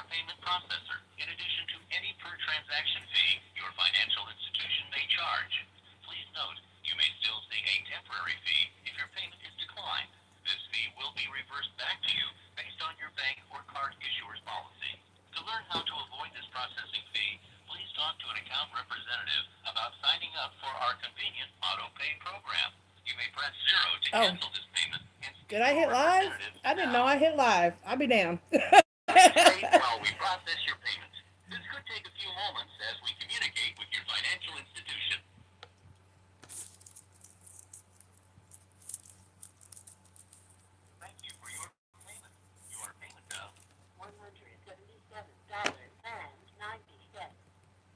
our payment processor, in addition to any per transaction fee your financial institution may charge. Please note, you may still see a temporary fee if your payment is declined. This fee will be reversed back to you based on your bank or card issuer's policy. To learn how to avoid this processing fee, please talk to an account representative about signing up for our convenient auto pay program. You may press 0 to cancel this payment and speak Did I to a hit live? representative I didn't know now. I hit live. I'll be damned. Please wait while we process your payment. This could take a few moments as we communicate with your financial institution. Thank you for your payment. Your payment of $177.90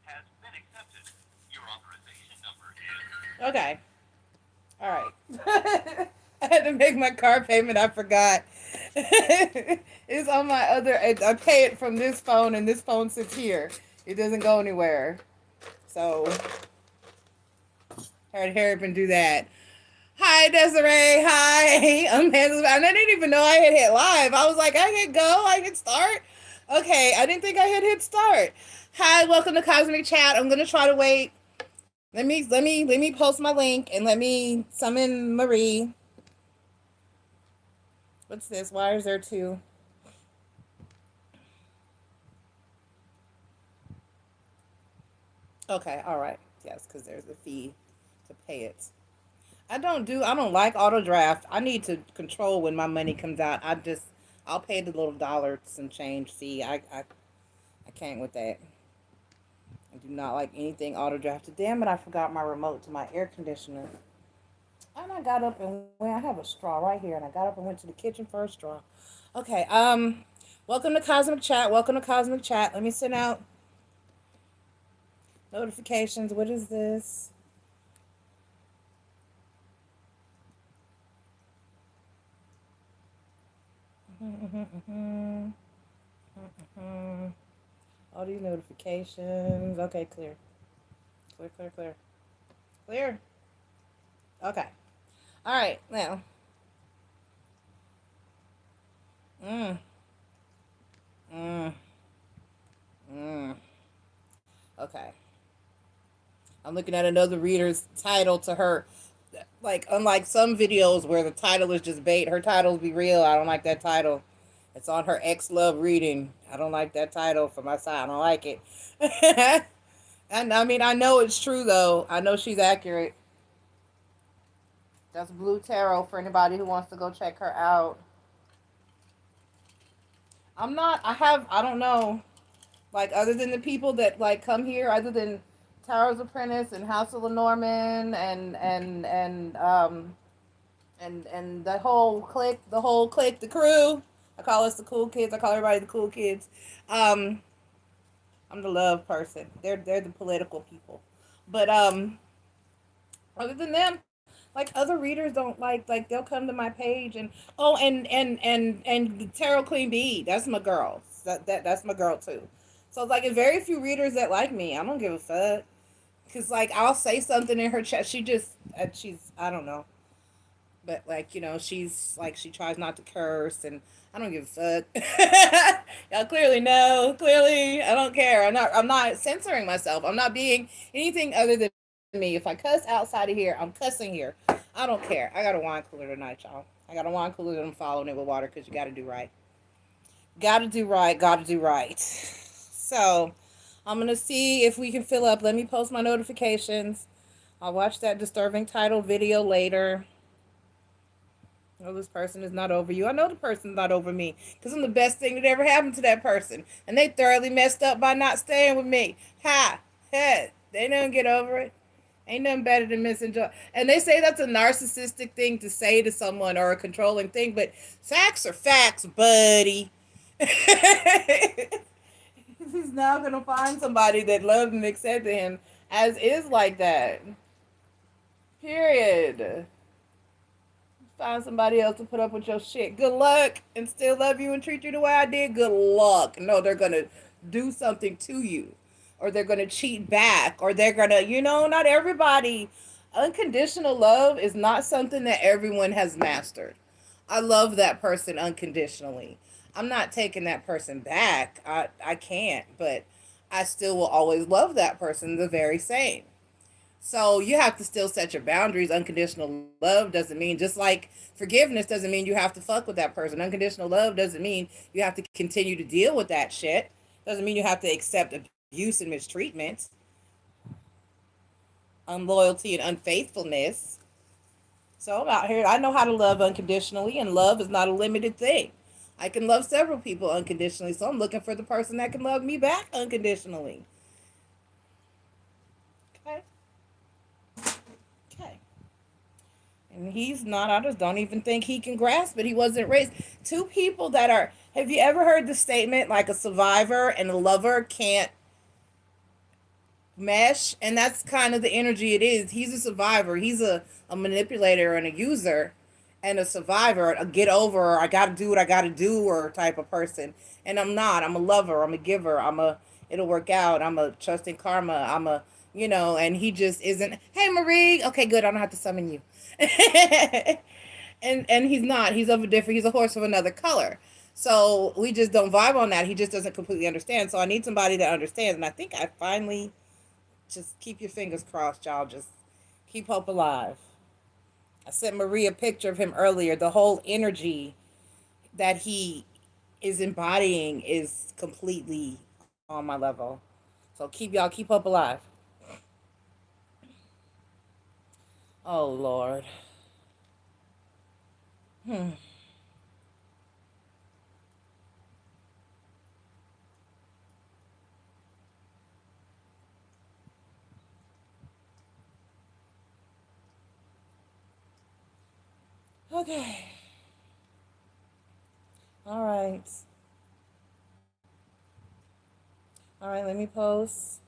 has been accepted. Your authorization number is... Okay. All right. I had to make my car payment. I forgot. It's on my other. I pay it from this phone, and this phone sits here. It doesn't go anywhere. So, I had to hurry up and do that. Hi, Desiree. Hi. I'm Hazel. I didn't even know I had hit live. I was like, I hit go. I hit start. Okay. I didn't think I had hit start. Hi. Welcome to Cosmic Chat. I'm gonna try to wait. Let me post my link and let me summon Marie. What's this? Why is there two? Okay, all right. Yes, because there's a fee to pay it. I don't like auto draft. I need to control when my money comes out. I'll pay the little dollars and change fee. I can't with that. I do not like anything auto drafted. Damn it, I forgot my remote to my air conditioner. And I got up and went, I have a straw right here, and I got up and went to the kitchen for a straw. Okay, welcome to Cosmic Chat. Welcome to Cosmic Chat. Let me send out notifications. What is this? All these notifications. Okay, clear. Clear, clear, clear. Clear. Okay. All right, now. Mm. Mm. Mm. Okay. I'm looking at another reader's title to her. Like, unlike some videos where the title is just bait, her titles be real. I don't like that title. It's on her ex love reading. I don't like that title for my side. I don't like it. And I mean, I know it's true though. I know she's accurate. That's Blue Tarot for anybody who wants to go check her out. I don't know. Like, other than the people that, like, come here, other than Towers Apprentice and House of Lenormand and the whole clique, the crew. I call us the cool kids. I call everybody the cool kids. Um, I'm the love person. They're the political people. But other than them, like, other readers don't like they'll come to my page and and the Tarot Queen Bee. That's my girl. That's my girl too. So like, very few readers that like me. I don't give a fuck. Cause like, I'll say something in her chat. She's I don't know. But like, she's like, she tries not to curse, and I don't give a fuck. Y'all clearly know. Clearly, I don't care. I'm not censoring myself. I'm not being anything other than me. If I cuss outside of here, I'm cussing here. I don't care. I got a wine cooler tonight, y'all. I got a wine cooler and I'm following it with water because you got to do right. Got to do right. Got to do right. So I'm gonna see if we can fill up. Let me post my notifications. I'll watch that disturbing title video later. Oh, this person is not over you. I know the person's not over me because I'm the best thing that ever happened to that person. And they thoroughly messed up by not staying with me. Ha! Head. They don't get over it. Ain't nothing better than MissNJoy. And they say that's a narcissistic thing to say to someone or a controlling thing, but facts are facts, buddy. He's now going to find somebody that loves and accepts him as is like that. Period. Find somebody else to put up with your shit. Good luck, and still love you and treat you the way I did. Good luck. No, they're gonna do something to you, or they're gonna cheat back, or they're gonna, not everybody. Unconditional love is not something that everyone has mastered. I love that person unconditionally. I'm not taking that person back. I can't, but I still will always love that person the very same. So you have to still set your boundaries. Unconditional love doesn't mean, just like forgiveness doesn't mean you have to fuck with that person. Unconditional love doesn't mean you have to continue to deal with that shit. Doesn't mean you have to accept abuse and mistreatment, unloyalty and unfaithfulness. So I'm out here. I know how to love unconditionally, and love is not a limited thing. I can love several people unconditionally, so I'm looking for the person that can love me back unconditionally. Okay. Okay. And he's not, I just don't even think he can grasp it. He wasn't raised. Two people that are, have you ever heard the statement like a survivor and a lover can't mesh? And that's kind of the energy it is. He's a survivor, he's a manipulator and a user, and a survivor, a get over, or I gotta do what I gotta do, or type of person. And I'm not. I'm a lover, I'm a giver, I'm a, it'll work out, I'm a trust in karma, I'm a, and he just isn't. Hey Marie, okay, good, I don't have to summon you. And he's not. He's of a different. He's a horse of another color. So we just don't vibe on that. He just doesn't completely understand. So I need somebody that understands. And I think I finally, just keep your fingers crossed, y'all. Just keep hope alive. I sent Marie a picture of him earlier. The whole energy that he is embodying is completely on my level. So keep hope alive. Oh Lord. Hmm. Okay. All right. All right. Let me post.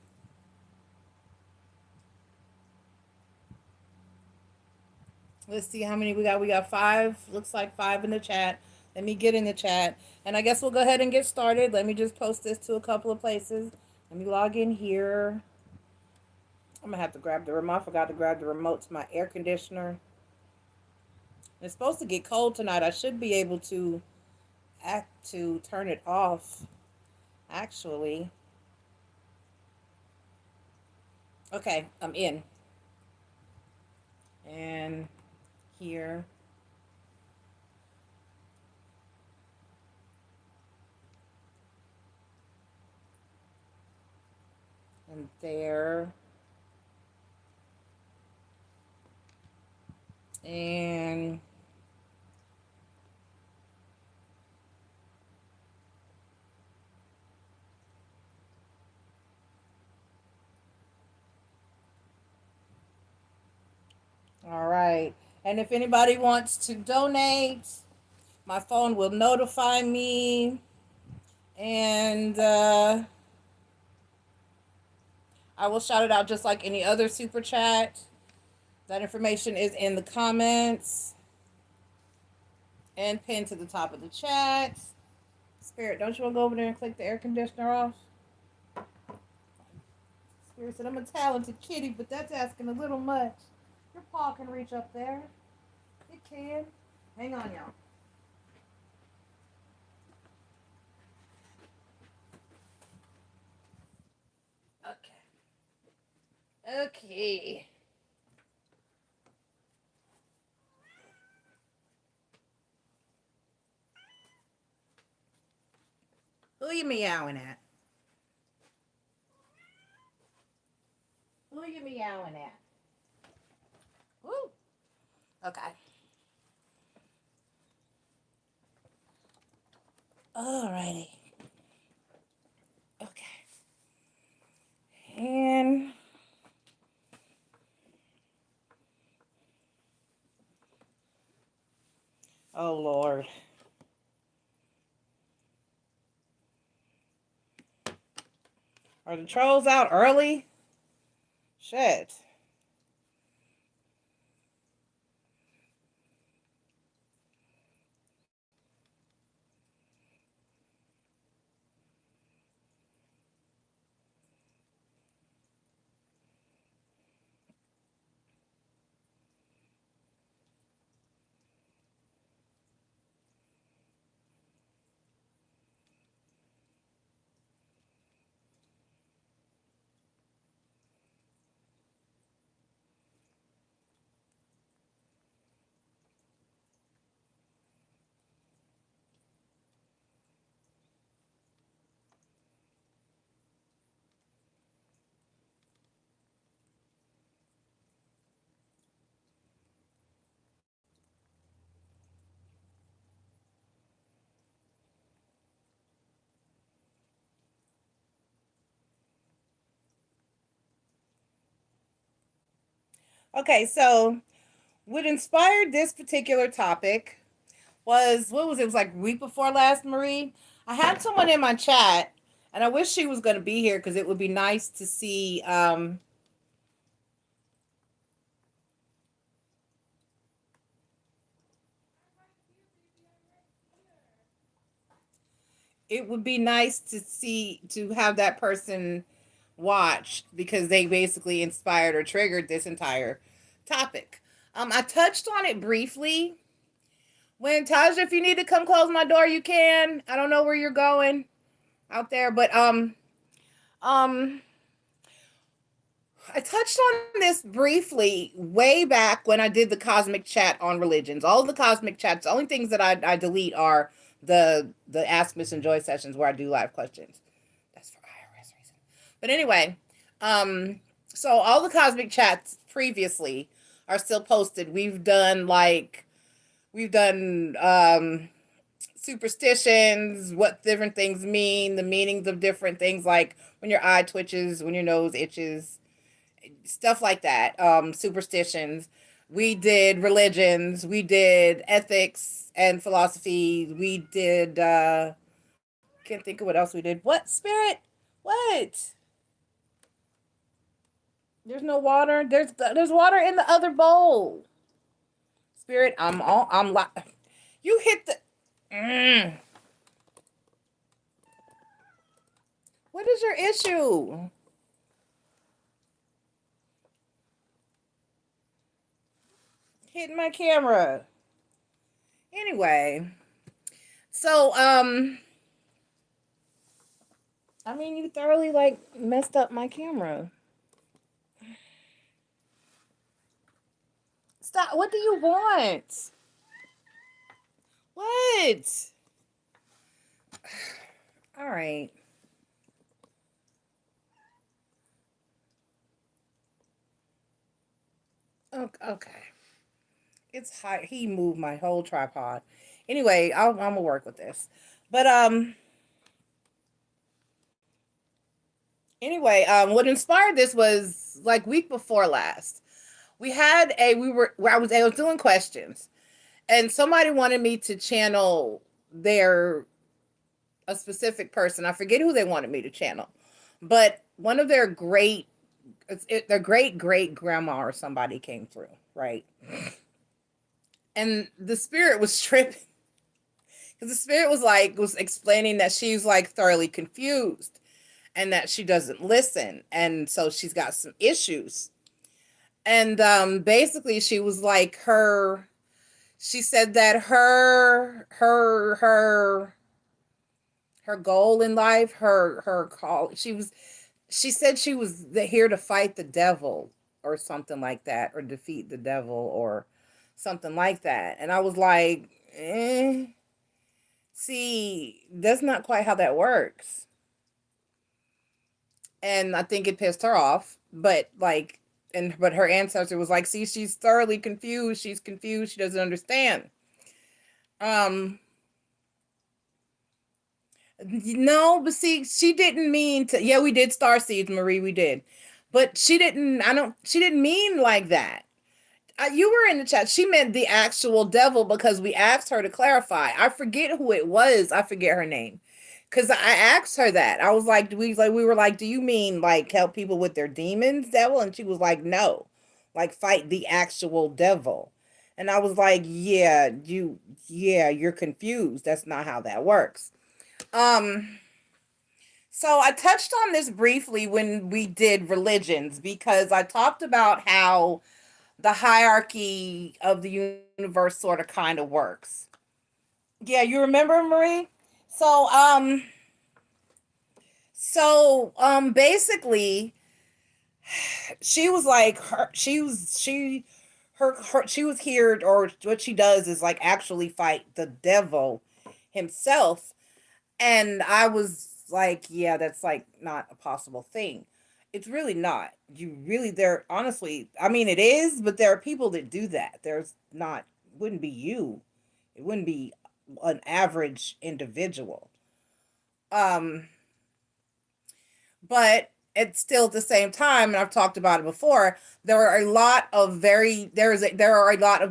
Let's see how many we got. We got five. Looks like five in the chat. Let me get in the chat. And I guess we'll go ahead and get started. Let me just post this to a couple of places. Let me log in here. I'm going to have to grab the remote. I forgot to grab the remote to my air conditioner. It's supposed to get cold tonight. I should be able to turn it off, actually. Okay, I'm in. And here. And there. And all right. And if anybody wants to donate, my phone will notify me. And I will shout it out just like any other super chat. That information is in the comments and pinned to the top of the chat. Spirit, don't you want to go over there and click the air conditioner off? Spirit said, I'm a talented kitty, but that's asking a little much. Your paw can reach up there. It can. Hang on, y'all. Okay. Okay. Who you meowing at? Who you meowing at? Woo. Okay. Alrighty. Okay. And oh Lord. Are the trolls out early? Shit. Okay, so what inspired this particular topic was what was it? It was like week before last, Marie. I had someone in my chat, and I wish she was going to be here because it would be nice to see. It would be nice to see to have that person watch because they basically inspired or triggered this entire topic. I touched on it briefly. When Taja, if you need to come close my door, you can. I don't know where you're going out there, but um I touched on this briefly way back when I did the cosmic chat on religions. All the cosmic chats, the only things that I delete are the Ask Miss and Joy sessions where I do live questions. That's for IRS reason. But anyway, um, so all the cosmic chats previously are still posted. We've done superstitions, what different things mean, the meanings of different things, like when your eye twitches, when your nose itches, stuff like that. Superstitions. We did religions. We did ethics and philosophy. We did. Can't think of what else we did. What spirit? What? There's no water. There's water in the other bowl. Spirit. I'm all. I'm like. You hit the. Mm. What is your issue? Hitting my camera. Anyway, so I mean, you thoroughly like messed up my camera. Stop. What do you want? What? All right. Okay. It's hot. He moved my whole tripod. Anyway, I'm gonna work with this. But anyway, what inspired this was like week before last. I was doing questions, and somebody wanted me to channel their a specific person. I forget who they wanted me to channel, but one of their great great grandma or somebody came through, right? And the spirit was tripping because the spirit was explaining that she's like thoroughly confused and that she doesn't listen, and so she's got some issues. And basically, she was like her. She said that her goal in life, her call. She said she was here to fight the devil or something like that, or defeat the devil or something like that. And I was like, see, that's not quite how that works. And I think it pissed her off. But her ancestor was like, see, she's thoroughly confused. She's confused. She doesn't understand. Um, no, but see, she didn't mean to. Yeah, we did star seeds, Marie. We did, but she didn't. I don't. She didn't mean like that. You were in the chat. She meant the actual devil because we asked her to clarify. I forget who it was. I forget her name. Because I asked her that. I was like, we were like, do you mean like help people with their demons, devil? And she was like, no, like fight the actual devil. And I was like, yeah, you're confused. That's not how that works. Um, so I touched on this briefly when we did religions because I talked about how the hierarchy of the universe sort of kind of works. Yeah, you remember, Marie? So basically she was like she was here, or what she does is like actually fight the devil himself. And I was like, yeah, that's like not a possible thing. It's really not. You really, there, honestly, I mean, it is, but there are people that do that. There's not, wouldn't be you. It wouldn't be an average individual. Um, but it's still at the same time, and I've talked about it before, there are a lot of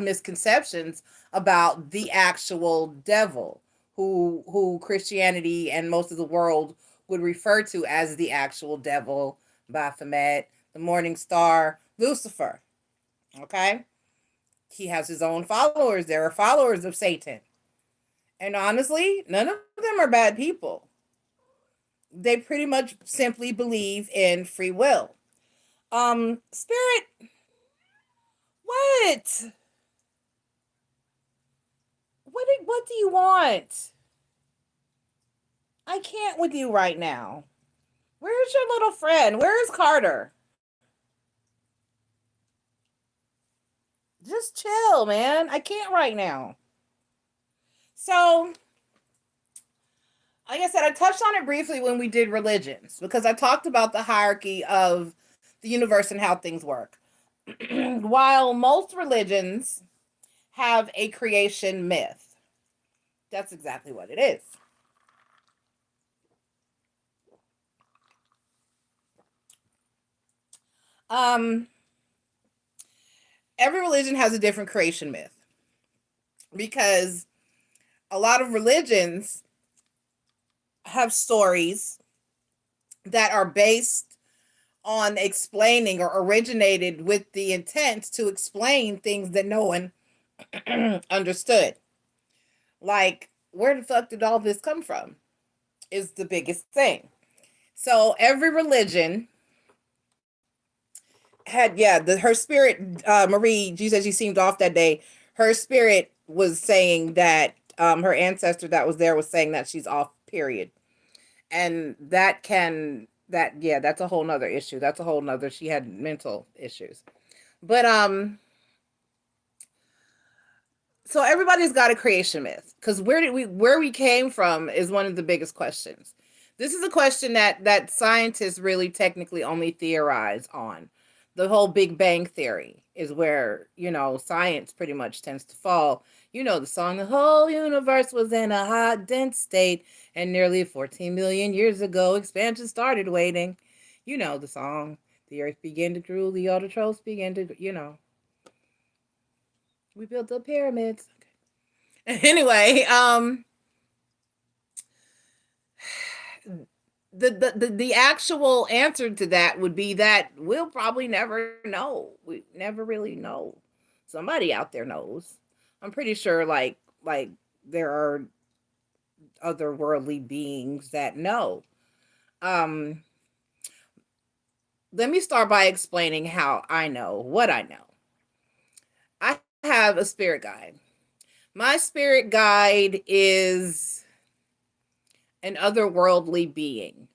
misconceptions about the actual devil, who Christianity and most of the world would refer to as the actual devil, Baphomet, the morning star, Lucifer. Okay? He has his own followers. There are followers of Satan. And honestly, none of them are bad people. They pretty much simply believe in free will. Spirit, what? What do you want? I can't with you right now. Where's your little friend? Where's Carter? Just chill, man. I can't right now. So, like I said, I touched on it briefly when we did religions because I talked about the hierarchy of the universe and how things work. While most religions have a creation myth, that's exactly what it is. Um, every religion has a different creation myth because a lot of religions have stories that are based on explaining or originated with the intent to explain things that no one understood. Like, where the fuck did all this come from? Is the biggest thing. So every religion had, yeah, her spirit, Marie, you said she seemed off that day. Her spirit was saying that her ancestor that was there was saying that she's off, period. And yeah, that's a whole nother issue. That's a whole nother, she had mental issues. But so everybody's got a creation myth, because where we came from is one of the biggest questions. This is a question that scientists really technically only theorize on. The whole Big Bang theory is where, science pretty much tends to fall. You know the song, the whole universe was in a hot, dense state, and nearly 14 million years ago, expansion started waiting. You know the song. The earth began to drool, the autotrophs began to. We built the pyramids. Anyway, the actual answer to that would be that we'll probably never know. We never really know. Somebody out there knows. I'm pretty sure, like there are otherworldly beings that know. Um, Let me start by explaining how I know what I know. I have a spirit guide. My spirit guide is an otherworldly being.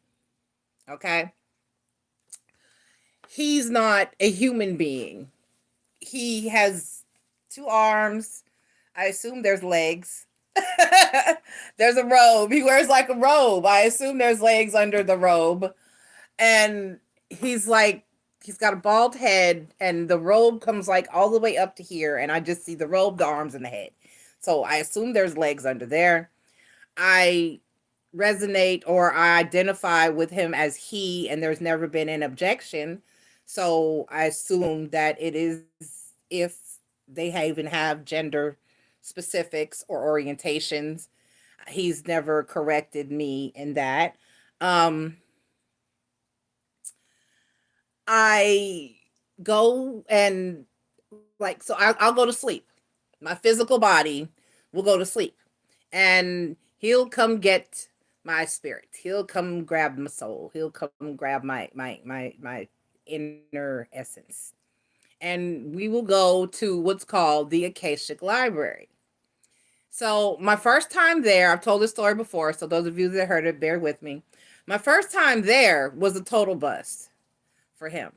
Okay? He's not a human being. He has two arms. I assume there's legs. There's a robe. He wears like a robe. I assume there's legs under the robe. And he's got a bald head, and the robe comes like all the way up to here, and I just see the robe, the arms, and the head. So I assume there's legs under there. I resonate, or I identify with him as he, and there's never been an objection. So I assume that it is, if they even have gender specifics or orientations. He's never corrected me in that. Um, I go and I'll go to sleep. My physical body will go to sleep, and he'll come get my spirit. He'll come grab my soul. He'll come grab my inner essence, and we will go to what's called the Akashic Library. So my first time there, I've told this story before, so those of you that heard it, bear with me. My first time there was a total bust for him.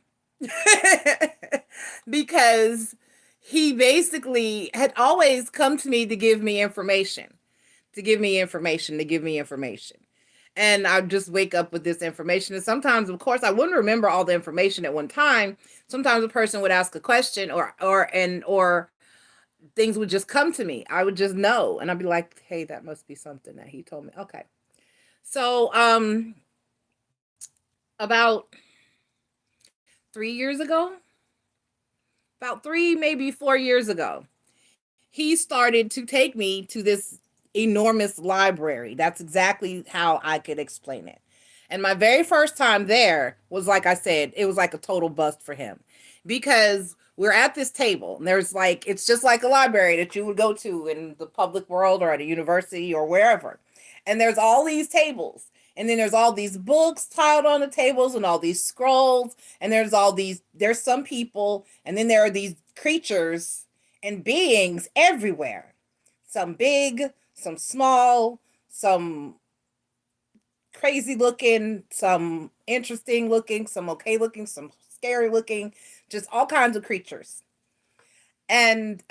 Because he basically had always come to me to give me information, to give me information, to give me information. And I'd just wake up with this information. And sometimes, of course, I wouldn't remember all the information at one time. Sometimes a person would ask a question, or things would just come to me. I would just know. And I'd be like, hey, that must be something that he told me. Okay. So about 3 years ago, about 3, maybe 4 years ago, he started to take me to this enormous library. That's exactly how I could explain it. And my very first time there was, like I said, it was like a total bust for him, because we're at this table and there's like, it's just like a library that you would go to in the public world or at a university or wherever. And there's all these tables. And then there's all these books piled on the tables and all these scrolls. And there's some people. And then there are these creatures and beings everywhere. Some big, some small, some crazy looking, some interesting looking, some okay looking, some scary looking, just all kinds of creatures. And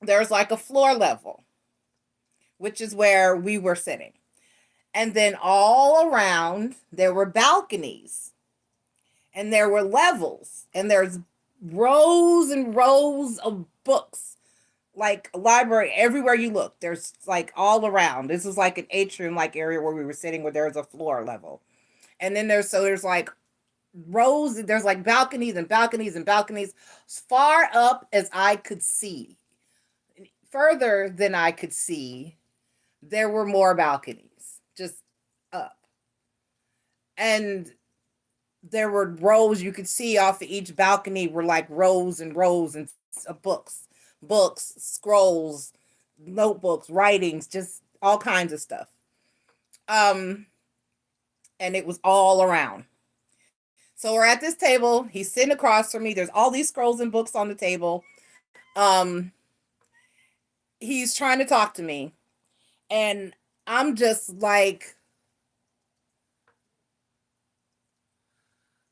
there's like a floor level, which is where we were sitting. And then all around there were balconies and there were levels and there's rows and rows of books, like a library everywhere you look. There's like all around. This is like an atrium like area where we were sitting, where there's a floor level. And then there's like rows, there's like balconies and balconies and balconies as far up as I could see. Further than I could see, there were more balconies just up. And there were rows you could see off of each balcony, were like rows and rows and of books, scrolls, notebooks, writings, just all kinds of stuff. And it was all around. So we're at this table. He's sitting across from me. There's all these scrolls and books on the table. He's trying to talk to me. And I'm just like,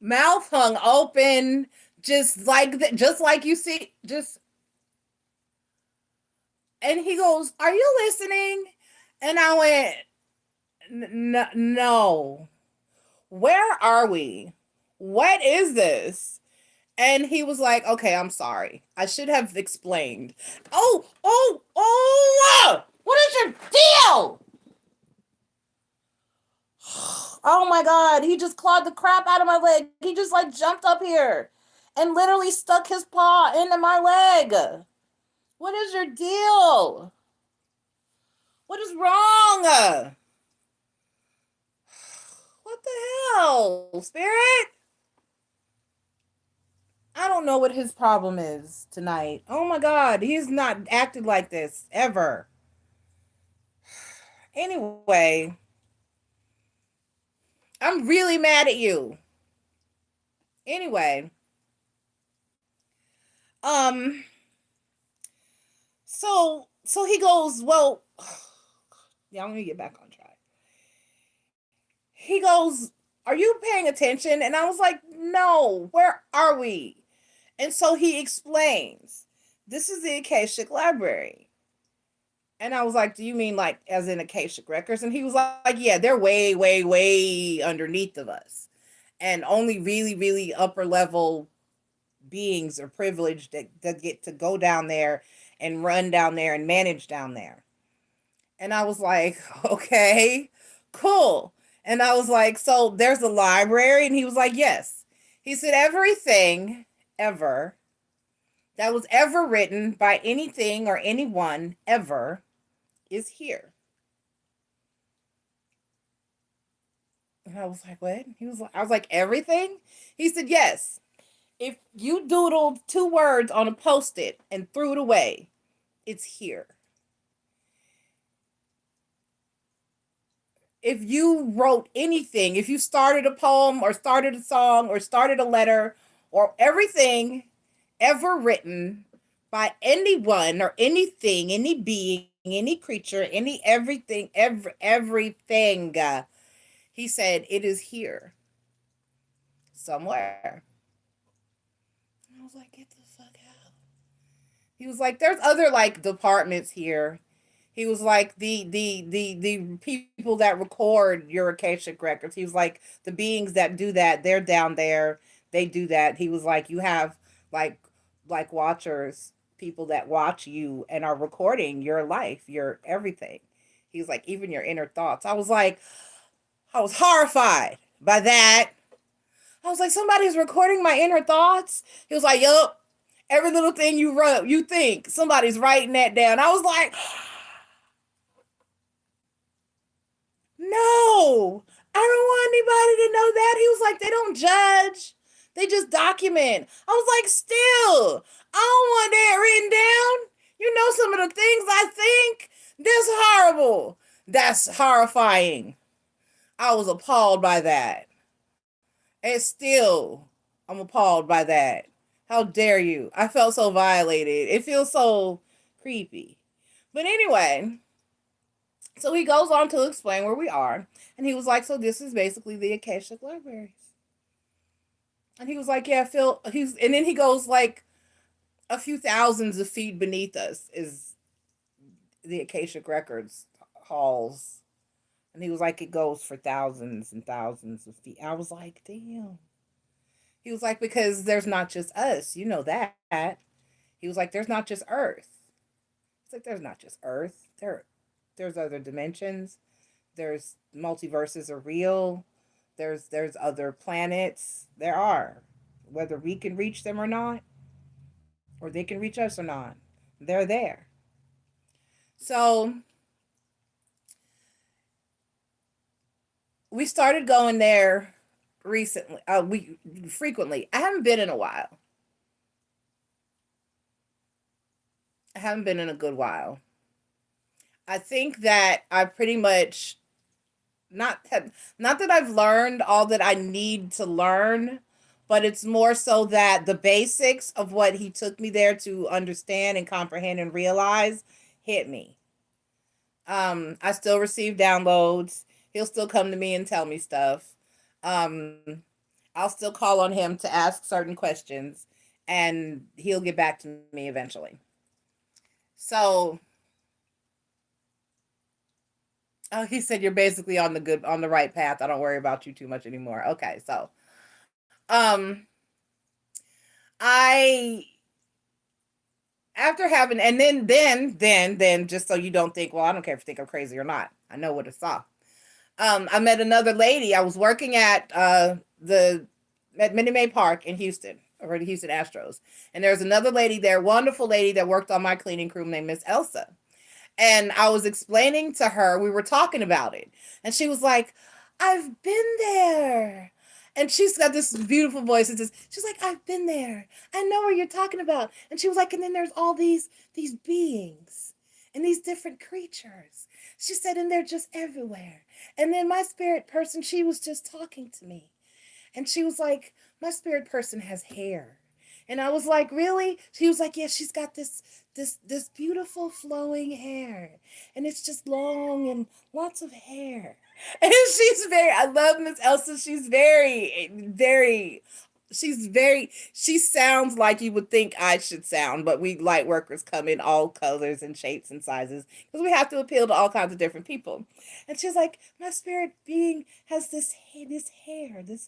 mouth hung open, just like that, just like you see, just. And he goes, "Are you listening?" And I went, "No. Where are we? What is this?" And he was like, "Okay, I'm sorry. I should have explained." Oh! What is your deal? Oh my God, he just clawed the crap out of my leg. He just like jumped up here and literally stuck his paw into my leg. What is your deal? What is wrong? What the hell, Spirit? I don't know what his problem is tonight. Oh my God, he's not acted like this ever. Anyway, I'm really mad at you. Anyway, so he goes, well, yeah, let me get back on track. He goes, "Are you paying attention?" And I was like, "No, where are we?" And so he explains, "This is the Akashic Library." And I was like, "Do you mean like as in Akashic Records?" And he was like, "Yeah, they're way, way, way underneath of us. And only really, really upper level beings are privileged that get to go down there and run down there and manage down there." And I was like, "Okay, cool." And I was like, "So there's a library?" And he was like, "Yes." He said, "Everything ever that was ever written by anything or anyone ever is here." And I was like, "What?" I was like, "Everything?" He said, "Yes. If you doodled 2 words on a Post-it and threw it away, it's here. If you wrote anything, if you started a poem or started a song or started a letter, or everything ever written by anyone or anything, any being, any creature, any everything," he said, "it is here somewhere." I was like, "Get the fuck out." He was like, "There's other like departments here." He was like, the people that record your Akashic records. He was like, "The beings that do that, they're down there. They do that." He was like, "You have like watchers, people that watch you and are recording your life, your everything." He was like, "Even your inner thoughts." I was horrified by that. I was like, somebody's recording my inner thoughts. He was like, yup. Every little thing you wrote, you think somebody's writing that down. I was like, no, I don't want anybody to know that. He was like, they don't judge. They just document. I was like, still, I don't want that written down. You know some of the things I think? That's horrible. That's horrifying. I was appalled by that. And still, I'm appalled by that. How dare you? I felt so violated. It feels so creepy. But anyway, so he goes on to explain where we are. And he was like, so this is basically the Akashic Libraries. And he was like, yeah, Phil, and then he goes like a few thousands of feet beneath us is the Akashic Records halls. And he was like, it goes for thousands and thousands of feet. I was like, damn. He was like, because there's not just us, you know that. He was like, there's not just Earth. It's like, there's not just Earth. There's other dimensions. There's multiverses are real. There's other planets. There are. Whether we can reach them or not, or they can reach us or not, they're there. So we started going there recently. We frequently. I haven't been in a while. I haven't been in a good while. I think that I pretty much not that I've learned all that I need to learn, but it's more so that the basics of what he took me there to understand and comprehend and realize hit me. I still receive downloads. He'll still come to me and tell me stuff. Um, I'll still call on him to ask certain questions, and he'll get back to me eventually. So, oh, he said you're basically on the right path. I don't worry about you too much anymore. Okay, so, um, I after having and then just so you don't think, well, I don't care if you think I'm crazy or not. I know what I saw. I met another lady. I was working at the at Minute Maid Park in Houston, or the Houston Astros, and there was another lady there, wonderful lady that worked on my cleaning crew named Miss Elsa. And I was explaining to her, we were talking about it, and she was like, "I've been there." And she's got this beautiful voice. And she's like, "I've been there. I know what you're talking about." And she was like, "And then there's all these beings and these different creatures." She said, "And they're just everywhere." And then my spirit person, she was just talking to me. And she was like, "My spirit person has hair." And I was like, "Really?" She was like, "Yeah, she's got this beautiful flowing hair. And it's just long and lots of hair." And she's very, I love Miss Elsa. She's she sounds like you would think I should sound, but we light workers come in all colors and shapes and sizes because we have to appeal to all kinds of different people. And she's like, "My spirit being has this hair, this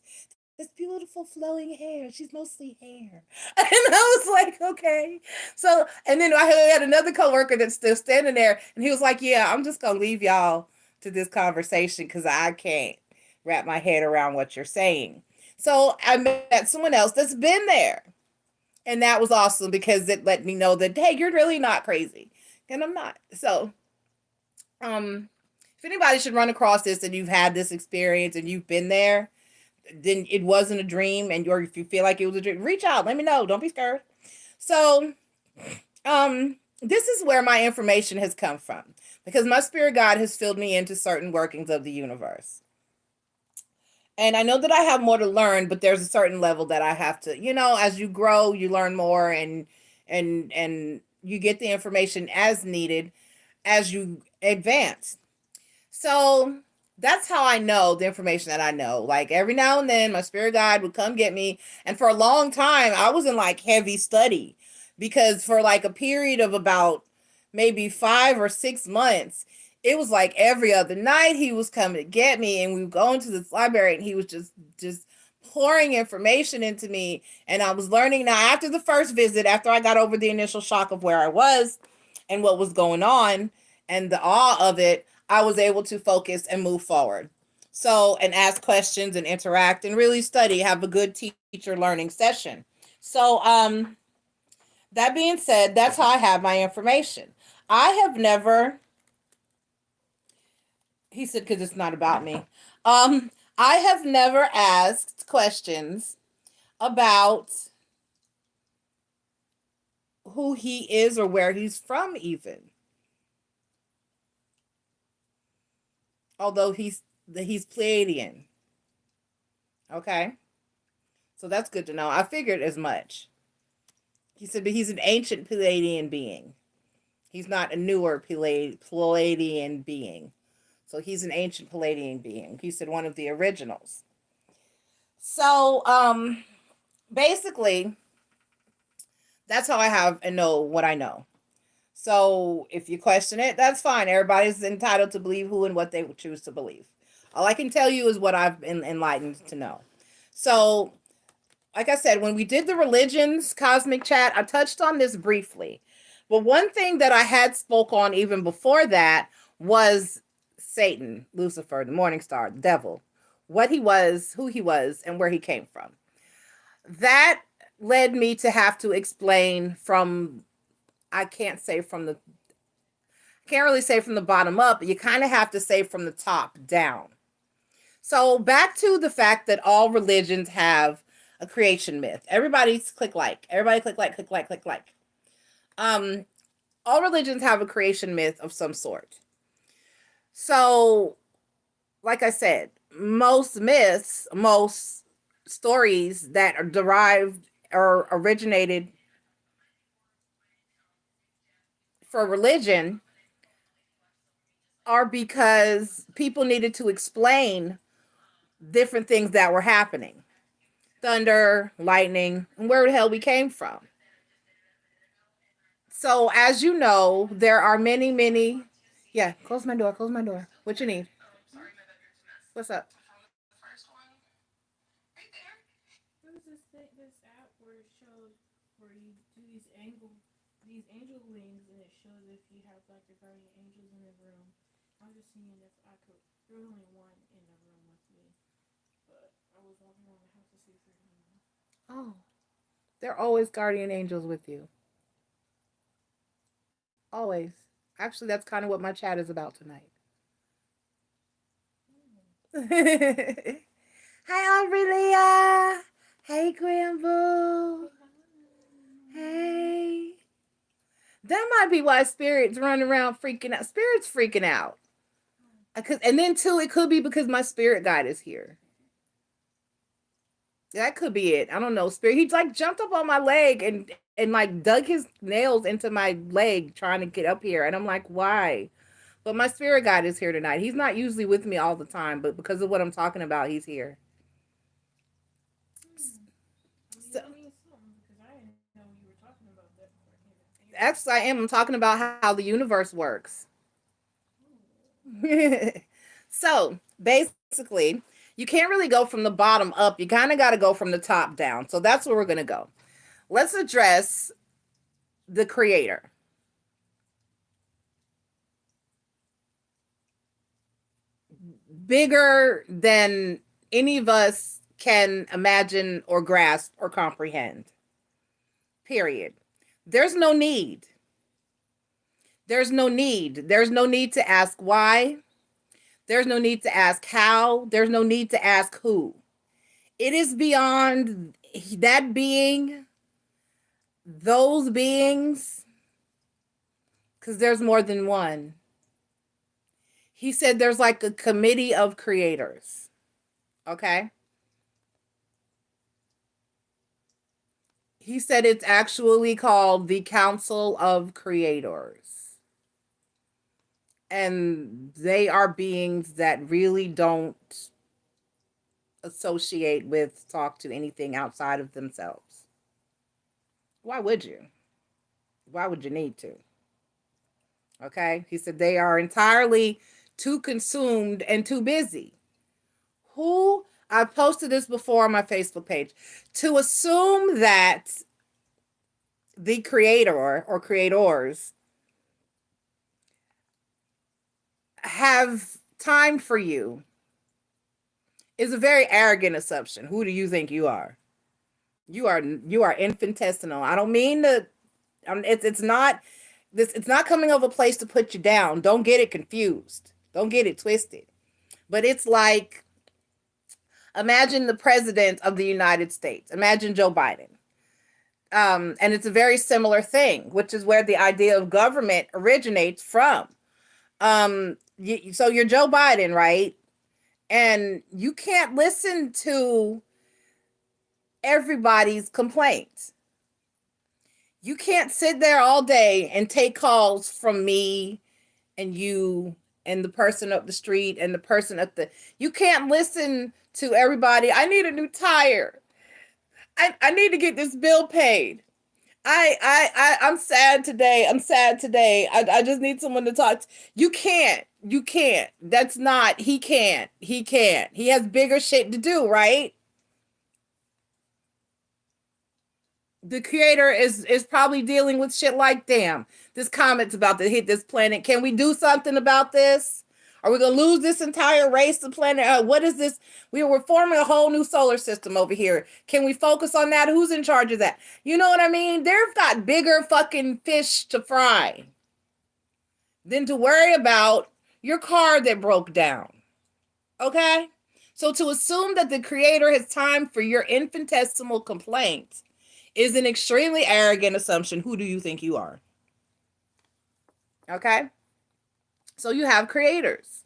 beautiful flowing hair. She's mostly hair." And I was like, okay. So, and then I had another coworker that's still standing there, and he was like, "Yeah, I'm just gonna leave y'all to this conversation because I can't wrap my head around what you're saying." So I met someone else that's been there, and that was awesome because it let me know that, hey, you're really not crazy, and I'm not. So, if anybody should run across this and you've had this experience and you've been there, then it wasn't a dream, and or if you feel like it was a dream, reach out, let me know, don't be scared. So this is where my information has come from, because my spirit guide has filled me into certain workings of the universe, and I know that I have more to learn, but there's a certain level that I have to, as you grow you learn more, and you get the information as needed as you advance. So that's how I know the information that I know. Like every now and then, my spirit guide would come get me. And for a long time, I was in like heavy study because for like a period of about maybe 5 or 6 months, it was like every other night he was coming to get me, and we would go into this library, and he was just pouring information into me. And I was learning now after the first visit, after I got over the initial shock of where I was and what was going on and the awe of it, I was able to focus and move forward. So, and ask questions and interact and really study, have a good teacher learning session. So, that being said, that's how I have my information. I have never, he said, because it's not about me. I have never asked questions about who he is or where he's from, even. Although he's Pleiadian. Okay, so that's good to know. I figured as much. He said, but he's an ancient Pleiadian being. He's not a newer Pleiadian being. So he's an ancient Pleiadian being. He said one of the originals. So basically, that's how I have and know what I know. So if you question it, that's fine. Everybody's entitled to believe who and what they would choose to believe. All I can tell you is what I've been enlightened to know. So, like I said, when we did the religions cosmic chat, I touched on this briefly. But one thing that I had spoke on even before that was Satan, Lucifer, the morning star, the devil, what he was, who he was, and where he came from. That led me to have to explain from, I can't say from the, can't really say from the bottom up, but you kind of have to say from the top down. So back to the fact that all religions have a creation myth. Everybody's click like. Everybody click like, click like, click like. All religions have a creation myth of some sort. So, like I said, most myths, most stories that are derived or originated for religion are because people needed to explain different things that were happening. Thunder, lightning, and where the hell we came from. So, as you know, there are many, many. Yeah, close my door, close my door. What you need? What's up? There was this app where it shows where you do these angel wings, and it shows if you have like your guardian angels in the room. I was just seeing if I could. There was only one in the room with me, but I was walking around the house to see if there's anyone. Oh, they're always guardian angels with you. Always. Actually, that's kind of what my chat is about tonight. Hi, Aurelia. Hey, Gramble. Hey. That might be why spirits run around freaking out. Spirits freaking out. And then too, it could be because my spirit guide is here. That could be it. I don't know. Spirit. He like jumped up on my leg and like dug his nails into my leg trying to get up here. And I'm like, why? But my spirit guide is here tonight. He's not usually with me all the time, but because of what I'm talking about, he's here. So, That means something because I didn't know you were talking about that before I came in. actually, I am. I'm talking about how the universe works. So basically, you can't really go from the bottom up. You kind of got to go from the top down. So that's where we're going to go. Let's address the creator. Bigger than any of us can imagine or grasp or comprehend. Period. There's no need. There's no need. There's no need to ask why. There's no need to ask how. There's no need to ask who. It is beyond that being, those beings, because there's more than one. He said there's like a committee of creators. Okay? He said it's actually called the Council of Creators. And they are beings that really don't associate with, talk to anything outside of themselves. Why would you? Why would you need to? Okay? He said they are entirely too consumed and too busy. Who, I've posted this before on my Facebook page, to assume that the creator or creators have time for you is a very arrogant assumption. Who do you think you are? You are infinitesimal. I don't mean to. It's not this. It's not coming of a place to put you down. Don't get it confused. Don't get it twisted. But it's like, imagine the president of the United States. Imagine Joe Biden. And it's a very similar thing, which is where the idea of government originates from. So you're Joe Biden, right? And you can't listen to everybody's complaints. You can't sit there all day and take calls from me and you and the person up the street and the person at the. You can't listen to everybody. I need a new tire. I need to get this bill paid. I'm sad today. I'm sad today. I just need someone to talk to. You can't. You can't. That's not. He can't. He can't. He has bigger shit to do, right? The creator is probably dealing with shit like, damn, this comet's about to hit this planet. Can we do something about this? Are we gonna lose this entire race of planet? What is this? We're forming a whole new solar system over here. Can we focus on that? Who's in charge of that? You know what I mean? They've got bigger fucking fish to fry than to worry about your car that broke down. Okay? So to assume that the creator has time for your infinitesimal complaints is an extremely arrogant assumption. Who do you think you are? Okay? So you have creators.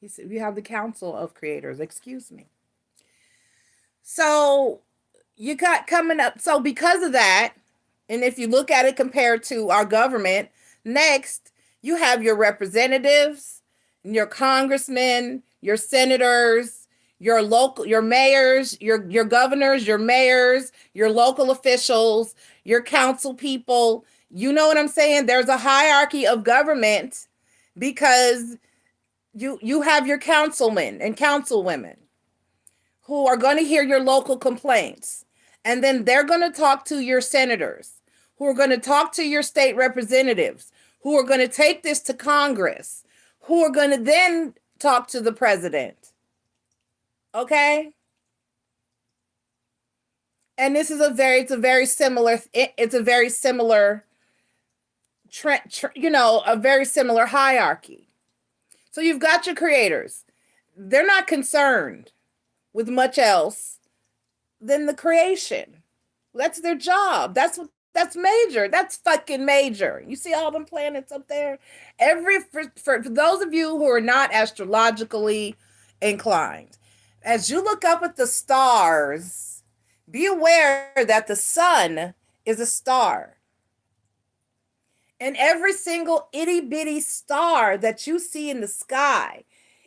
You have the council of creators, excuse me. So you got coming up. So because of that, and if you look at it compared to our government, next you have your representatives, your congressmen, your senators, your local, your mayors, your governors, your mayors, your local officials, your council people. You know what I'm saying? There's a hierarchy of government because you have your councilmen and councilwomen who are going to hear your local complaints. And then they're going to talk to your senators, who are going to talk to your state representatives, who are going to take this to Congress, who are going to then talk to the president. Okay? And this is a very similar a very similar hierarchy. So you've got your creators. They're not concerned with much else than the creation. That's their job. That's major. That's fucking major. You see all them planets up there? For those of you who are not astrologically inclined, as you look up at the stars, be aware that the sun is a star. And every single itty bitty star that you see in the sky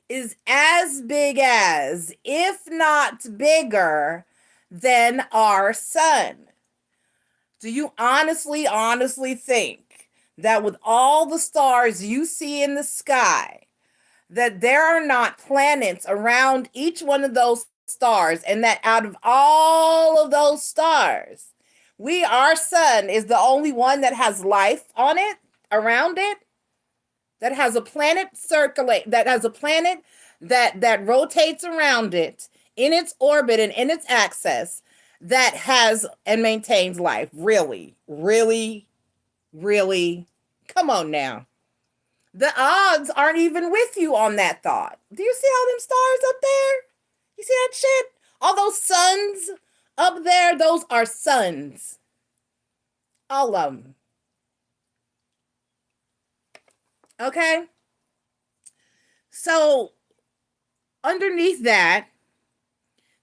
is as big as, if not bigger than our sun. Do you honestly think that with all the stars you see in the sky, that there are not planets around each one of those stars, and that out of all of those stars, our sun is the only one that has life on it, around it, that has a planet that rotates around it in its orbit and in its axis, that has and maintains life. Really, really, really, come on now. The odds aren't even with you on that thought. Do you see all them stars up there? You see that shit? All those suns up there, those are suns. All of them. Okay? So, underneath that,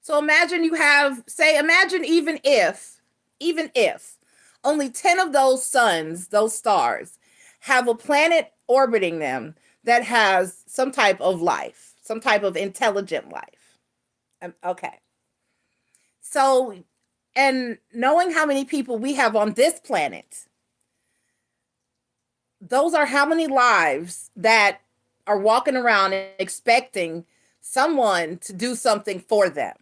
so imagine even if only 10 of those suns, those stars, have a planet orbiting them that has some type of life, some type of intelligent life. Okay. So, and knowing how many people we have on this planet, those are how many lives that are walking around and expecting someone to do something for them.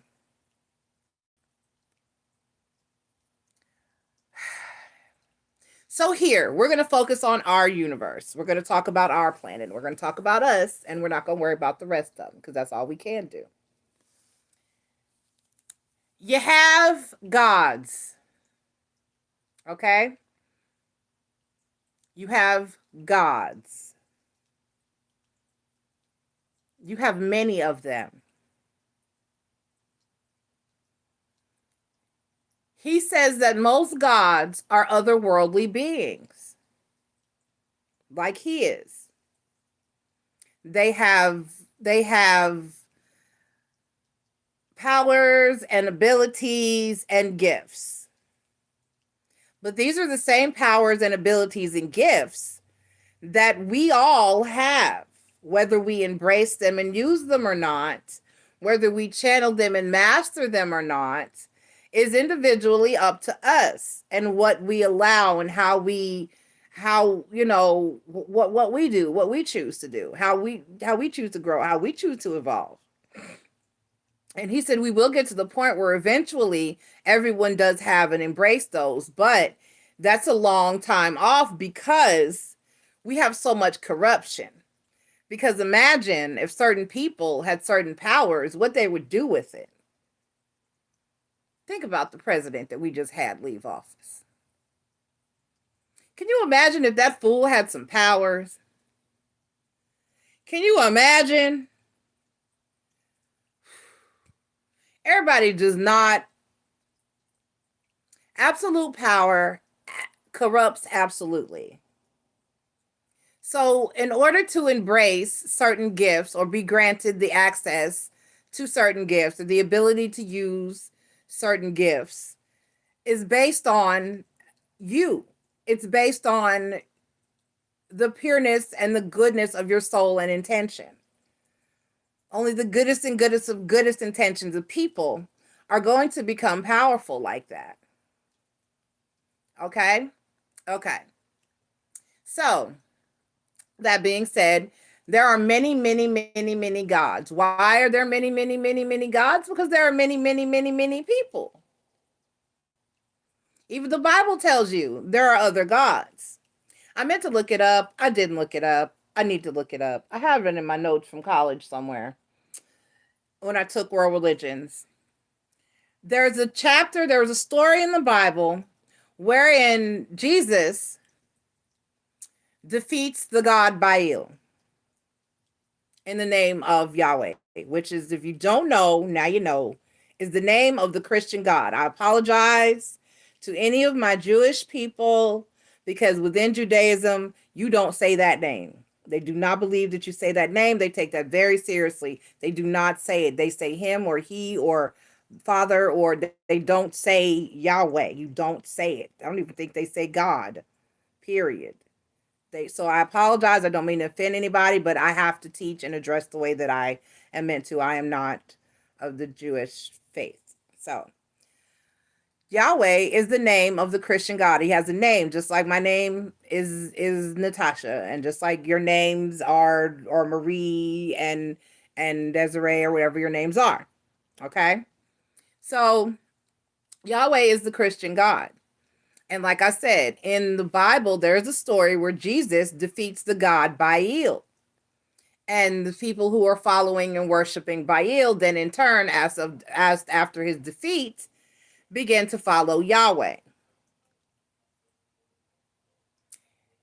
So here, we're going to focus on our universe. We're going to talk about our planet. We're going to talk about us, and we're not going to worry about the rest of them because that's all we can do. You have gods, okay? You have gods. You have many of them. He says that most gods are otherworldly beings, like he is. They have they have powers and abilities and gifts. But these are the same powers and abilities and gifts that we all have, whether we embrace them and use them or not, whether we channel them and master them or not, is individually up to us and what we allow and how what we do, what we choose to do, how we choose to grow, how we choose to evolve. And he said we will get to the point where eventually everyone does have and embrace those, but that's a long time off because we have so much corruption. Because imagine if certain people had certain powers, what they would do with it. Think about the president that we just had leave office. Can you imagine if that fool had some powers? Can you imagine? Everybody does not. Absolute power corrupts absolutely. So, in order to embrace certain gifts or be granted the access to certain gifts or the ability to use certain gifts, is based on you. It's based on the pureness and the goodness of your soul and intention. Only the goodest and goodest of goodest intentions of people are going to become powerful like that. Okay? Okay. So, that being said, there are many, many, many, many gods. Why are there many, many, many, many gods? Because there are many, many, many, many people. Even the Bible tells you there are other gods. I meant to look it up. I didn't look it up. I need to look it up. I have it in my notes from college somewhere when I took world religions. There's a chapter, there was a story in the Bible wherein Jesus defeats the god Baal in the name of Yahweh, which is, if you don't know, now you know, is the name of the Christian God. I apologize to any of my Jewish people because within Judaism, you don't say that name. They do not believe that you say that name. They take that very seriously. They do not say it. They say him or he or father, or they don't say Yahweh. You don't say it. I don't even think they say God, period. So I apologize. I don't mean to offend anybody, but I have to teach and address the way that I am meant to. I am not of the Jewish faith. So Yahweh is the name of the Christian God. He has a name, just like my name is Natasha, and just like your names are Marie and Desiree or whatever your names are. Okay? So Yahweh is the Christian God. And like I said, in the Bible, there's a story where Jesus defeats the god Baal. And the people who are following and worshiping Baal then in turn, as after his defeat, began to follow Yahweh.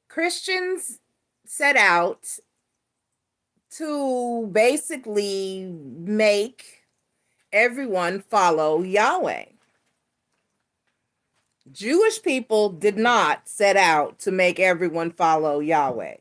Christians set out to basically make everyone follow Yahweh. Jewish people did not set out to make everyone follow Yahweh.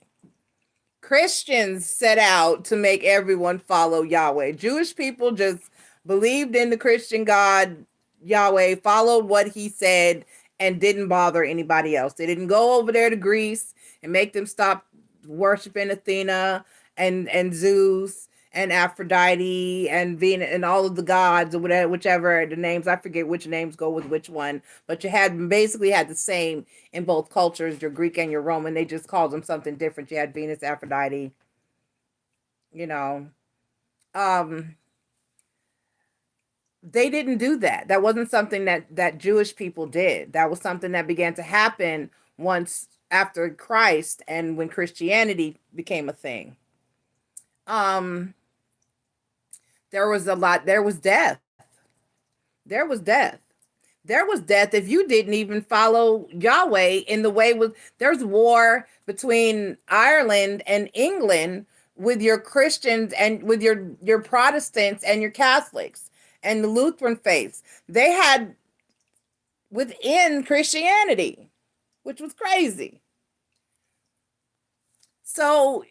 Christians set out to make everyone follow Yahweh. Jewish people just believed in the Christian God, Yahweh, followed what he said, and didn't bother anybody else. They didn't go over there to Greece and make them stop worshiping Athena and Zeus and Aphrodite and Venus and all of the gods or whatever, whichever the names, I forget which names go with which one, but you had basically had the same in both cultures, your Greek and your Roman. They just called them something different. You had Venus, Aphrodite, you know. They didn't do that. That wasn't something that Jewish people did. That was something that began to happen once after Christ and when Christianity became a thing. There was death. There was death. There was death if you didn't even follow Yahweh in the way with there's war between Ireland and England with your Christians and with your Protestants and your Catholics and the Lutheran faiths. They had within Christianity, which was crazy. So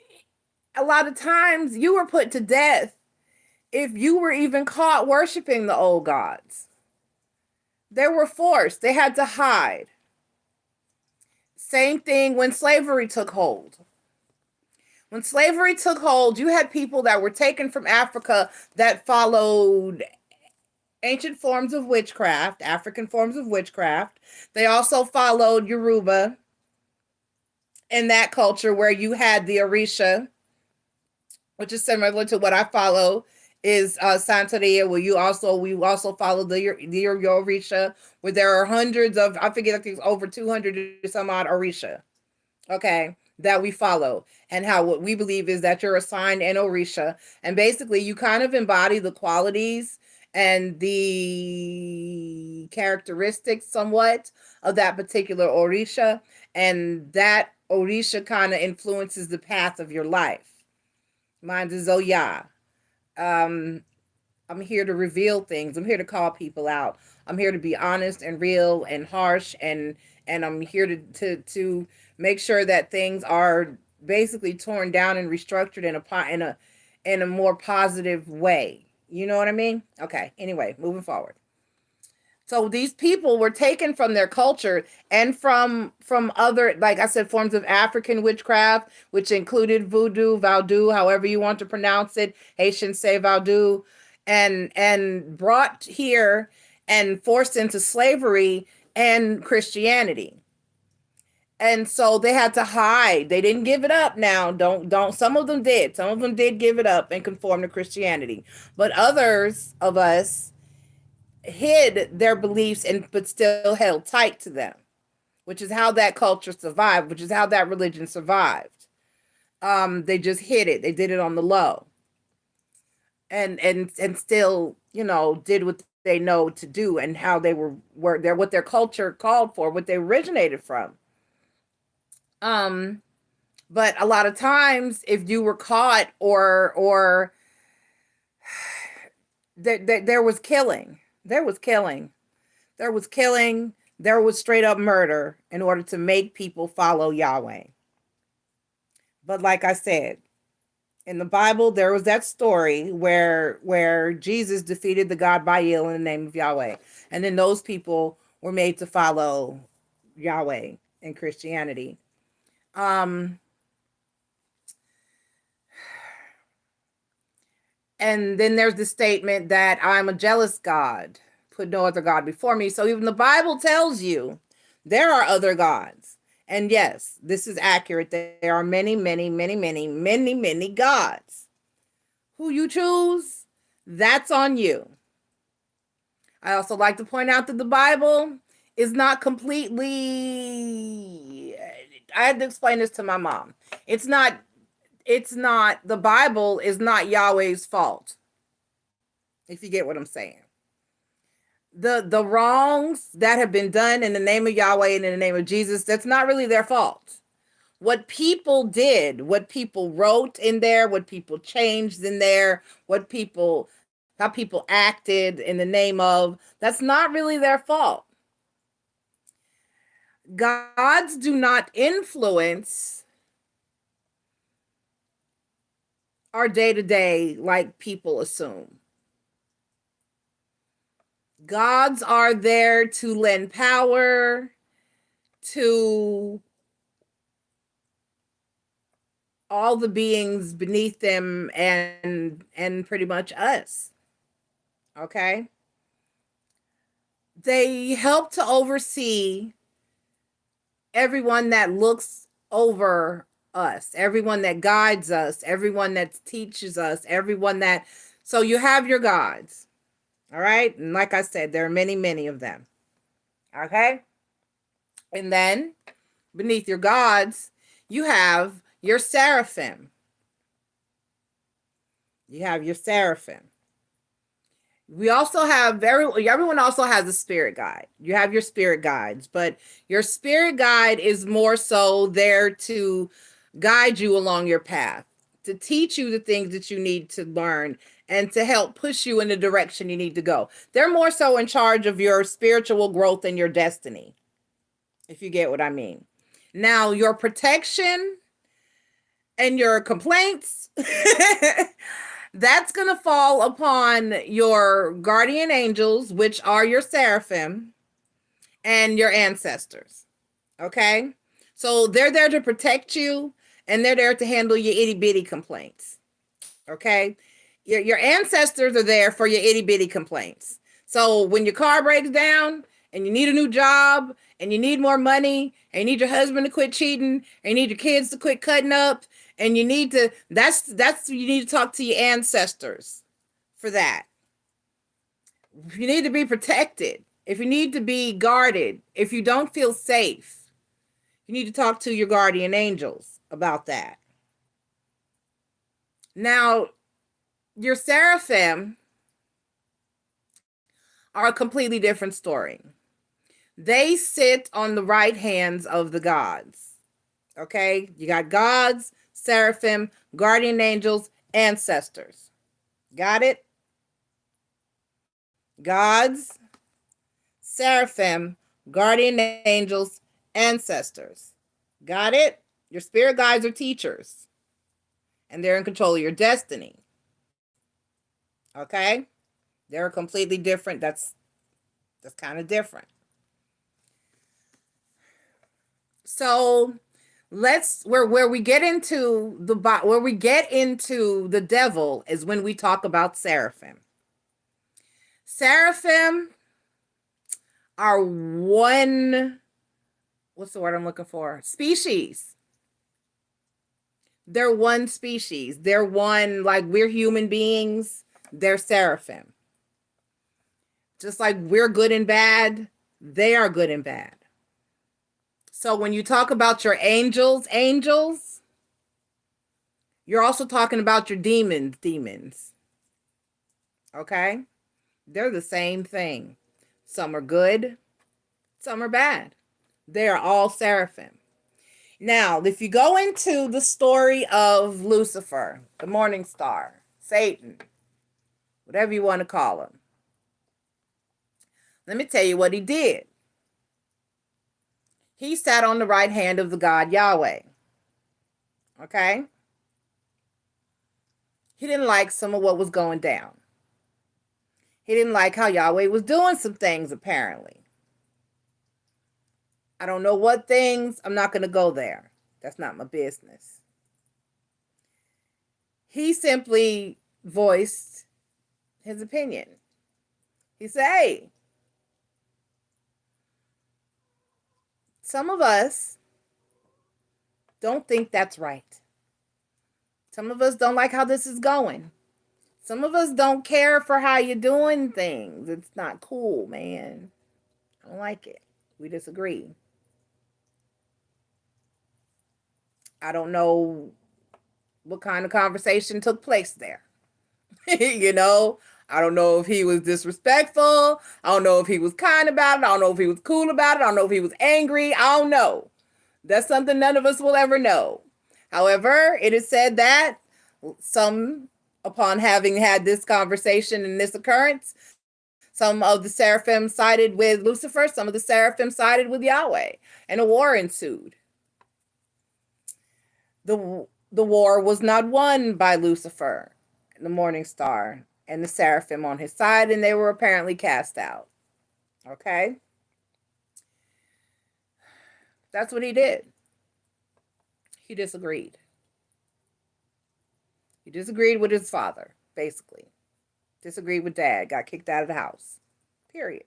a lot of times you were put to death if you were even caught worshiping the old gods. They were forced. They had to hide. Same thing when slavery took hold. When slavery took hold, you had people that were taken from Africa that followed ancient forms of witchcraft, African forms of witchcraft. They also followed Yoruba in that culture where you had the Orisha, which is similar to what I follow, is Santeria, where we also follow the Orisha, where there are hundreds of, I forget, I think it's over 200 or some odd Orisha, okay, that we follow. And how what we believe is that you're assigned an Orisha, and basically you kind of embody the qualities and the characteristics somewhat of that particular Orisha, and that Orisha kind of influences the path of your life. Mine is Zoya. I'm here to reveal things. I'm here to call people out. I'm here to be honest and real and harsh, and I'm here to make sure that things are basically torn down and restructured in a more positive way. You know what I mean? Okay. Anyway, moving forward. So these people were taken from their culture and from other, like I said, forms of African witchcraft, which included voodoo, Vaudu, however you want to pronounce it. Haitians say Vaudu, and brought here and forced into slavery and Christianity. And so they had to hide. They didn't give it up now. Don't. Some of them did. Some of them did give it up and conform to Christianity. But others of us hid their beliefs but still held tight to them, which is how that culture survived, which is how that religion survived. They just hid it. They did it on the low. And still, did what they know to do and how they were there, what their culture called for, what they originated from. But a lot of times, if you were caught or there was killing, there was straight up murder in order to make people follow Yahweh. But like I said, in the Bible, there was that story where Jesus defeated the god Baal in the name of Yahweh. And then those people were made to follow Yahweh in Christianity. And then there's the statement that I'm a jealous God, put no other God before me. So even the Bible tells you there are other gods. And yes, this is accurate. There are many, many, many, many, many, many gods. Who you choose, that's on you. I also like to point out that the Bible is not completely, I had to explain this to my mom. It's not, the Bible is not Yahweh's fault. If you get what I'm saying. The wrongs that have been done in the name of Yahweh and in the name of Jesus, that's not really their fault. What people did, what people wrote in there, what people changed in there, how people acted in the name of, that's not really their fault. Gods do not influence our day-to-day like people assume. Gods are there to lend power to all the beings beneath them and pretty much us. Okay? They help to oversee everyone that looks over us, everyone that guides us, everyone that teaches us, so you have your gods. All right. And like I said, there are many, many of them. Okay. And then beneath your gods, you have your seraphim. We also have everyone also has a spirit guide. You have your spirit guides, but your spirit guide is more so there to guide you along your path, to teach you the things that you need to learn and to help push you in the direction you need to go. They're more so in charge of your spiritual growth and your destiny, if you get what I mean. Now, your protection and your complaints that's going to fall upon your guardian angels, which are your seraphim, and your ancestors. Okay? So they're there to protect you, and they're there to handle your itty bitty complaints. Okay? Your ancestors are there for your itty bitty complaints. So when your car breaks down and you need a new job and you need more money and you need your husband to quit cheating and you need your kids to quit cutting up and you need to, that's you need to talk to your ancestors for that. If you need to be protected, if you need to be guarded, if you don't feel safe, you need to talk to your guardian angels about that. Now, your seraphim are a completely different story. They sit on the right hands of the gods. Okay? You got gods, seraphim, guardian angels, ancestors. Got it? Gods, seraphim, guardian angels, ancestors. Got it? Your spirit guides are teachers, and they're in control of your destiny. Okay? They're completely different. That's kind of different. So where we get into the devil is when we talk about seraphim. Seraphim are one, what's the word I'm looking for? Species. They're one species. They're one, like we're human beings, they're seraphim. Just like we're good and bad, they are good and bad. So when you talk about your angels, you're also talking about your demons. Okay? They're the same thing. Some are good, some are bad. They are all seraphim. Now, if you go into the story of Lucifer, the morning star, Satan, whatever you want to call him, let me tell you what he did. He sat on the right hand of the God Yahweh. Okay? He didn't like some of what was going down. He didn't like how Yahweh was doing some things, apparently. I don't know what things. I'm not going to go there. That's not my business. He simply voiced his opinion. He said, hey, some of us don't think that's right. Some of us don't like how this is going. Some of us don't care for how you're doing things. It's not cool, man. I don't like it. We disagree. I don't know what kind of conversation took place there. You know, I don't know if he was disrespectful. I don't know if he was kind about it. I don't know if he was cool about it. I don't know if he was angry. I don't know. That's something none of us will ever know. However, it is said that some, upon having had this conversation and this occurrence, some of the seraphim sided with Lucifer, some of the seraphim sided with Yahweh, and a war ensued. The war was not won by Lucifer, the morning star, and the seraphim on his side, and they were apparently cast out. Okay? That's what he did. He disagreed. He disagreed with his father, basically. Disagreed with dad, got kicked out of the house. Period.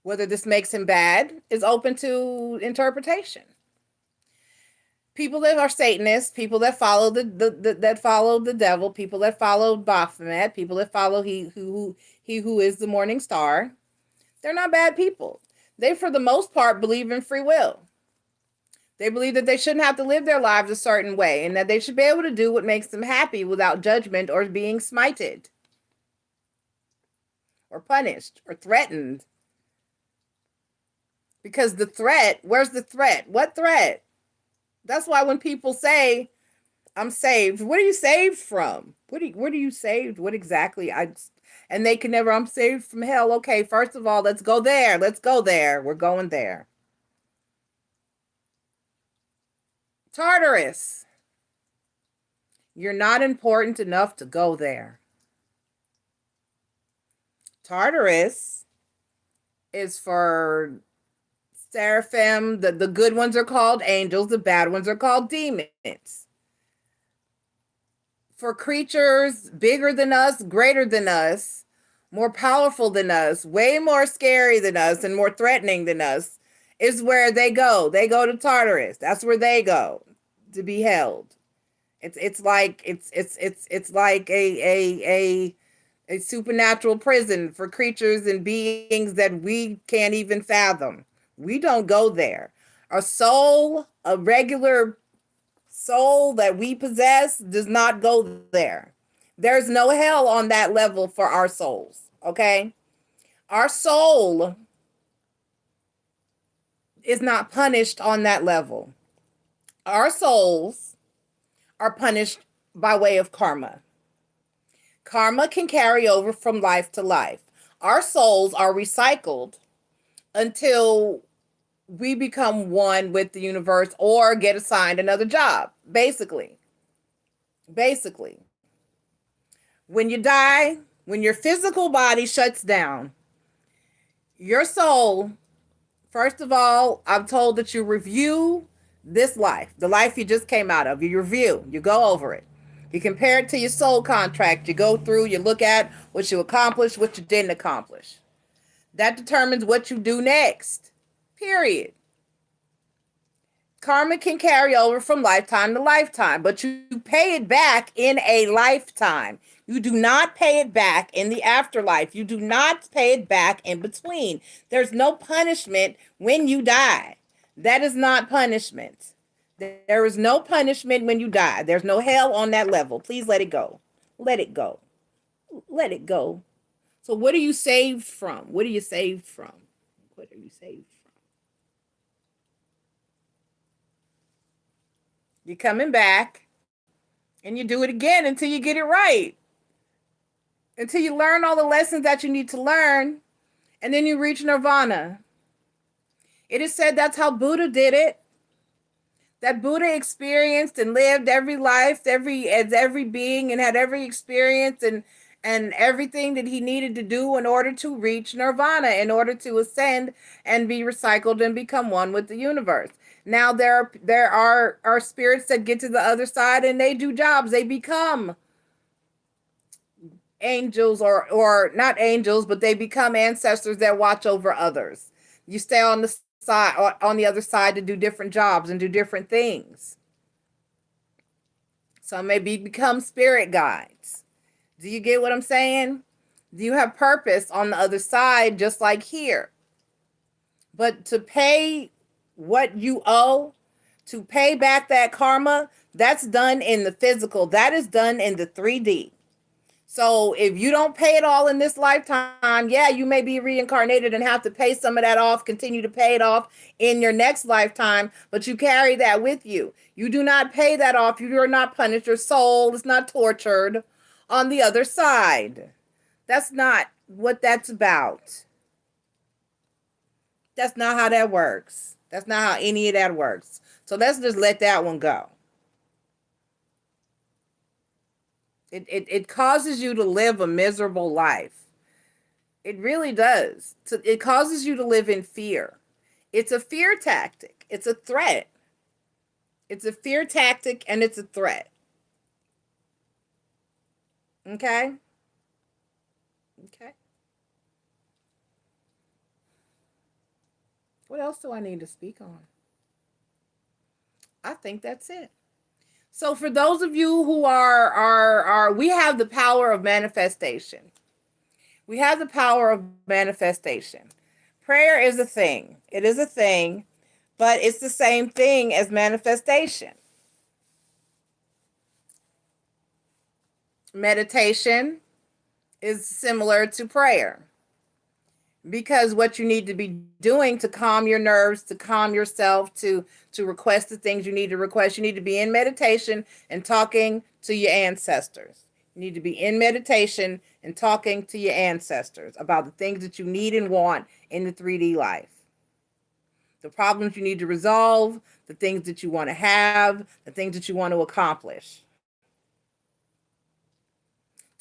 Whether this makes him bad is open to interpretation. People that are Satanists, people that follow that follow the devil, people that follow Baphomet, people that follow he who is the morning star, they're not bad people. They, for the most part, believe in free will. They believe that they shouldn't have to live their lives a certain way and that they should be able to do what makes them happy without judgment or being smited. or punished or threatened. Because the threat, where's the threat? What threat? That's why when people say, I'm saved, what are you saved from? What are you saved? What exactly? And they can never, I'm saved from hell. Okay, first of all, let's go there. Let's go there. We're going there. Tartarus. You're not important enough to go there. Tartarus is for seraphim. The good ones are called angels. The bad ones are called demons. For creatures bigger than us, greater than us, more powerful than us, way more scary than us, and more threatening than us, is where they go. They go to Tartarus. That's where they go to be held. It's like a supernatural prison for creatures and beings that we can't even fathom. We don't go there. A soul, a regular soul that we possess, does not go there. There's no hell on that level for our souls, okay? Our soul is not punished on that level. Our souls are punished by way of karma. Karma can carry over from life to life. Our souls are recycled until we become one with the universe or get assigned another job, basically. When you die, when your physical body shuts down, your soul, first of all, I'm told that you review this life, the life you just came out of. You review, you go over it. You compare it to your soul contract. You go through, you look at what you accomplished, what you didn't accomplish. That determines what you do next, period. Karma can carry over from lifetime to lifetime, but you pay it back in a lifetime. You do not pay it back in the afterlife. You do not pay it back in between. There's no punishment when you die. That is not punishment. There is no punishment when you die. There's no hell on that level. Please let it go. Let it go. Let it go. So what are you saved from? What are you saved from? What are you saved from? You're coming back and you do it again until you get it right. Until you learn all the lessons that you need to learn, and then you reach nirvana. It is said that's how Buddha did it. That Buddha experienced and lived every life, as every being, and had every experience and everything that he needed to do in order to reach nirvana, in order to ascend and be recycled and become one with the universe. Now there are spirits that get to the other side and they do jobs. They become angels or not angels, but they become ancestors that watch over others. You stay on the side, on the other side, to do different jobs and do different things. Some may become spirit guides. Do you get what I'm saying? Do you have purpose on the other side, just like here? But to pay what you owe, to pay back that karma, that's done in the physical. That is done in the 3D. So if you don't pay it all in this lifetime, yeah, you may be reincarnated and have to pay some of that off, continue to pay it off in your next lifetime, but you carry that with you. You do not pay that off. You are not punished. Your soul is not tortured on the other side. That's not what that's about. That's not how that works. That's not how any of that works. So let's just let that one go. It causes you to live a miserable life. It really does. It causes you to live in fear. It's a fear tactic. It's a threat. It's a fear tactic and it's a threat. Okay? Okay. What else do I need to speak on? I think that's it. So for those of you who are we have the power of manifestation. We have the power of manifestation. Prayer is a thing. It is a thing, but it's the same thing as manifestation. Meditation is similar to prayer. because what you need to be doing to calm your nerves, to calm yourself, to request the things you need to request, you need to be in meditation and talking to your ancestors. You need to be in meditation and talking to your ancestors about the things that you need and want in the 3D life. The problems you need to resolve, the things that you want to have, the things that you want to accomplish.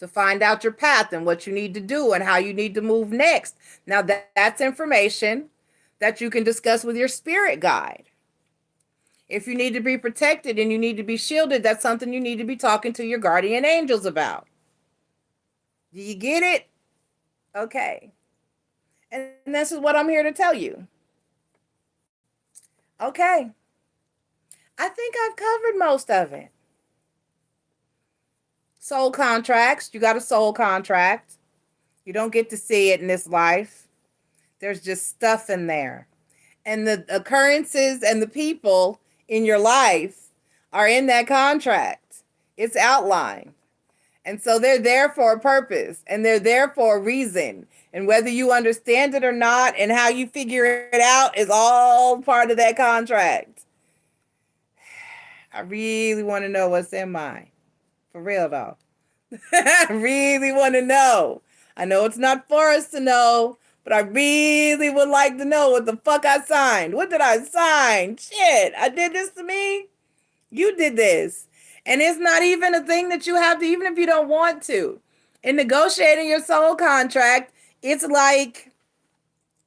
To find out your path and what you need to do and how you need to move next. Now, that's information that you can discuss with your spirit guide. If you need to be protected and you need to be shielded, that's something you need to be talking to your guardian angels about. Do you get it? Okay. And this is what I'm here to tell you. Okay. I think I've covered most of it. Soul contracts. You got a soul contract. You don't get to see it in this life. There's just stuff in there. And the occurrences and the people in your life are in that contract. It's outlined. And so they're there for a purpose and they're there for a reason. And whether you understand it or not and how you figure it out is all part of that contract. I really want to know what's in mine. For real though. I really want to know. I know it's not for us to know, but I really would like to know what the fuck I signed. What did I sign? Shit, I did this to me? You did this. And it's not even a thing that you have to, even if you don't want to. In negotiating your soul contract, it's like,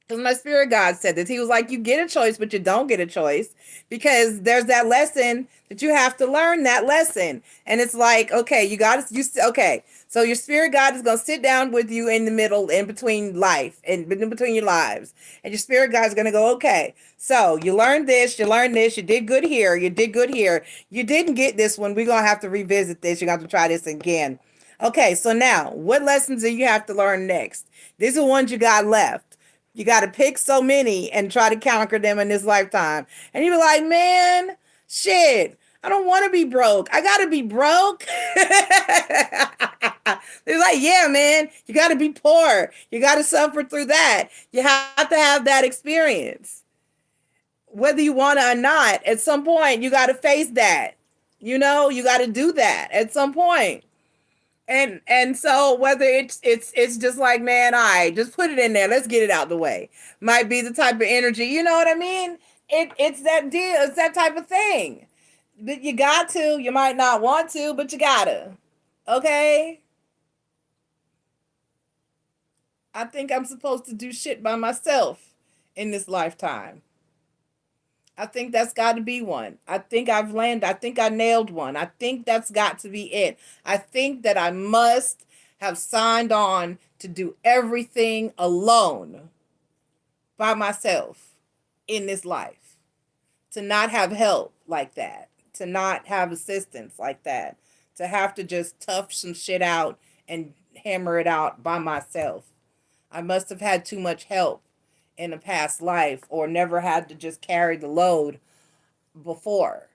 because my spirit God said this, he was like, you get a choice, but you don't get a choice because there's that lesson that you have to learn that lesson. And it's like, okay, okay. So your spirit God is going to sit down with you in the middle, in between life, in between your lives. And your spirit God is going to go, okay, so you learned this, you did good here, you did good here. You didn't get this one. We're going to have to revisit this. You're going to have to try this again. Okay, so now, what lessons do you have to learn next? These are ones you got left. You got to pick so many and try to conquer them in this lifetime. And you be like, man, shit, I don't want to be broke. I got to be broke. They're like, yeah, man, you got to be poor. You got to suffer through that. You have to have that experience. Whether you want to or not, at some point, you got to face that. You know, you got to do that at some point. And so whether it's just like, man, just put it in there. Let's get it out the way. Might be the type of energy, you know what I mean? It's that deal. It's that type of thing. But you got to. You might not want to, but you gotta. Okay? I think I'm supposed to do shit by myself in this lifetime. I think that's got to be one. I think I've landed. I think I nailed one. I think that's got to be it. I think that I must have signed on to do everything alone by myself in this life. To not have help like that. To not have assistance like that. To have to just tough some shit out and hammer it out by myself. I must have had too much help in a past life or never had to just carry the load before,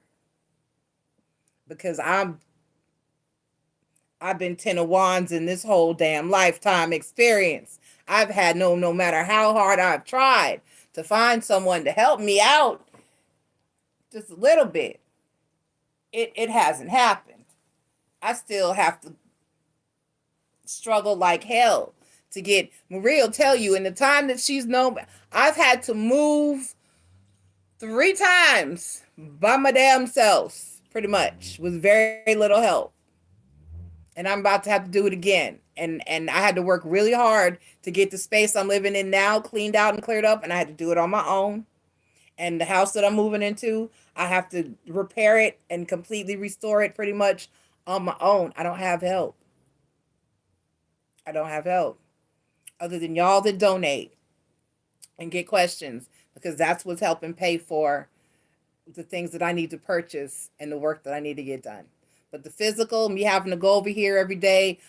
because I've been 10 of wands in this whole damn lifetime experience. I've had no matter how hard I've tried to find someone to help me out just a little bit, it hasn't happened. I still have to struggle like hell to get. Maria will tell you in the time that she's known, I've had to move 3 times by my damn self, pretty much, with very little help. And I'm about to have to do it again. And I had to work really hard to get the space I'm living in now cleaned out and cleared up, and I had to do it on my own. And the house that I'm moving into, I have to repair it and completely restore it pretty much on my own. I don't have help. I don't have help. Other than y'all that donate and get questions, because that's what's helping pay for the things that I need to purchase and the work that I need to get done. But the physical, me having to go over here every day,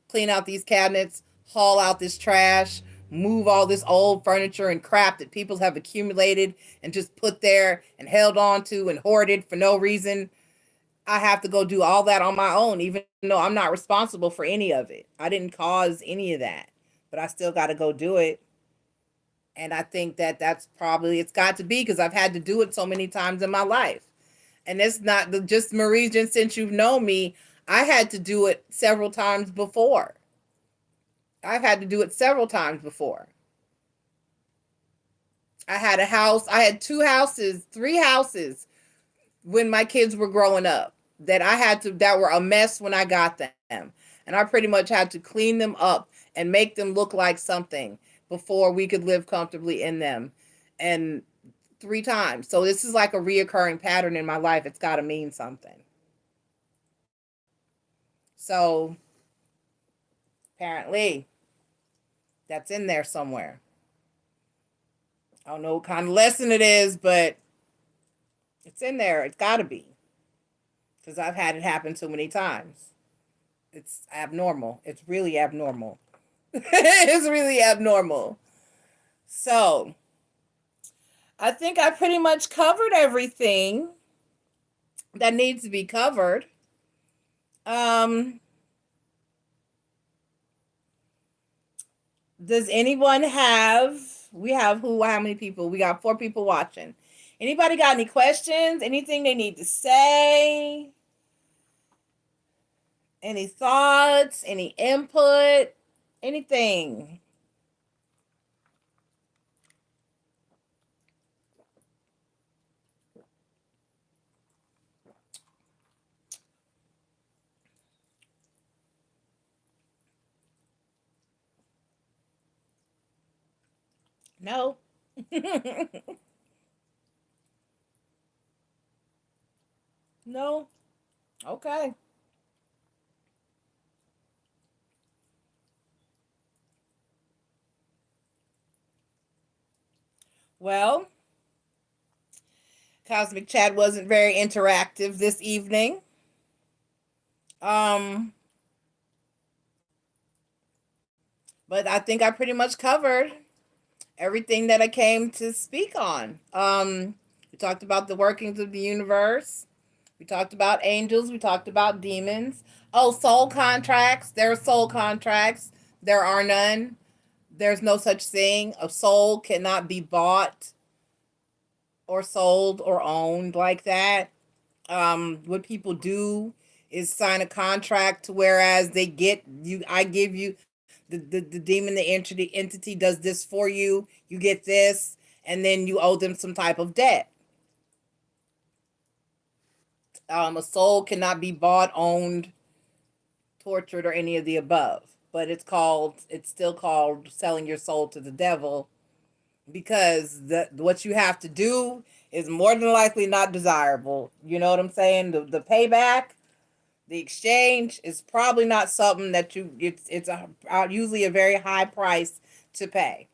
clean out these cabinets, haul out this trash, move all this old furniture and crap that people have accumulated and just put there and held on to and hoarded for no reason. I have to go do all that on my own, even though I'm not responsible for any of it. I didn't cause any of that, but I still got to go do it. And I think that that's probably, it's got to be because I've had to do it so many times in my life. And it's not just Marie, just since you've known me, I had to do it several times before. I've had to do it several times before. I had a house, I had two houses, three houses when my kids were growing up that I had to, that were a mess when I got them. And I pretty much had to clean them up and make them look like something before we could live comfortably in them. And three times. So this is like a reoccurring pattern in my life. It's got to mean something. So apparently that's in there somewhere. I don't know what kind of lesson it is, but it's in there. It's got to be. Because I've had it happen so many times. It's abnormal. It's really abnormal. It's really abnormal. So, I think I pretty much covered everything that needs to be covered. Um, does anyone have, we have who, how many people? We got 4 people watching. Anybody got any questions? Anything they need to say? Any thoughts? Any input? Anything? No? No? Okay. Well, Cosmic Chat wasn't very interactive this evening. Um, but I think I pretty much covered everything that I came to speak on. We talked about the workings of the universe. We talked about angels. We talked about demons. Oh, soul contracts. There are soul contracts. There are none. There's no such thing. A soul cannot be bought or sold or owned like that. What people do is sign a contract, whereas they get you. I give you the demon, the entity does this for you. You get this, and then you owe them some type of debt. A soul cannot be bought, owned, tortured, or any of the above. But it's still called selling your soul to the devil, because what you have to do is more than likely not desirable. You know what I'm saying? The payback, the exchange is probably not something that usually a very high price to pay.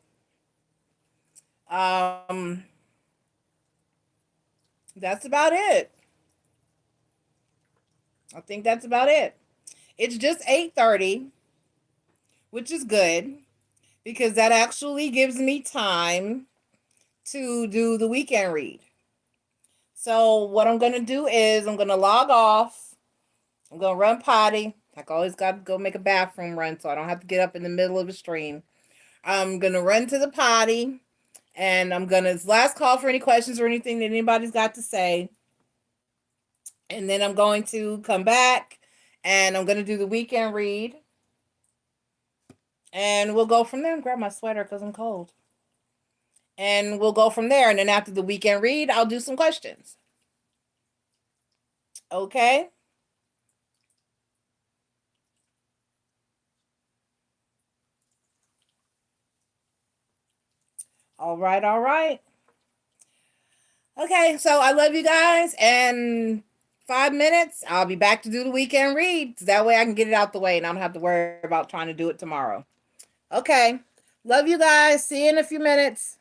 Um, that's about it. I think that's about it. It's just 8:30, which is good because that actually gives me time to do the weekend read. So what I'm gonna do is I'm gonna log off. I'm gonna run potty. Like I always got to go make a bathroom run, so I don't have to get up in the middle of a stream. I'm gonna run to the potty, and I'm gonna, it's last call for any questions or anything that anybody's got to say. And then I'm going to come back, and I'm gonna do the weekend read, and we'll go from there. And grab my sweater because I'm cold. And we'll go from there. And then after the weekend read, I'll do some questions. Okay? All right, all right. Okay, so I love you guys. And 5 minutes, I'll be back to do the weekend read. That way I can get it out the way and I don't have to worry about trying to do it tomorrow. Okay. Love you guys. See you in a few minutes.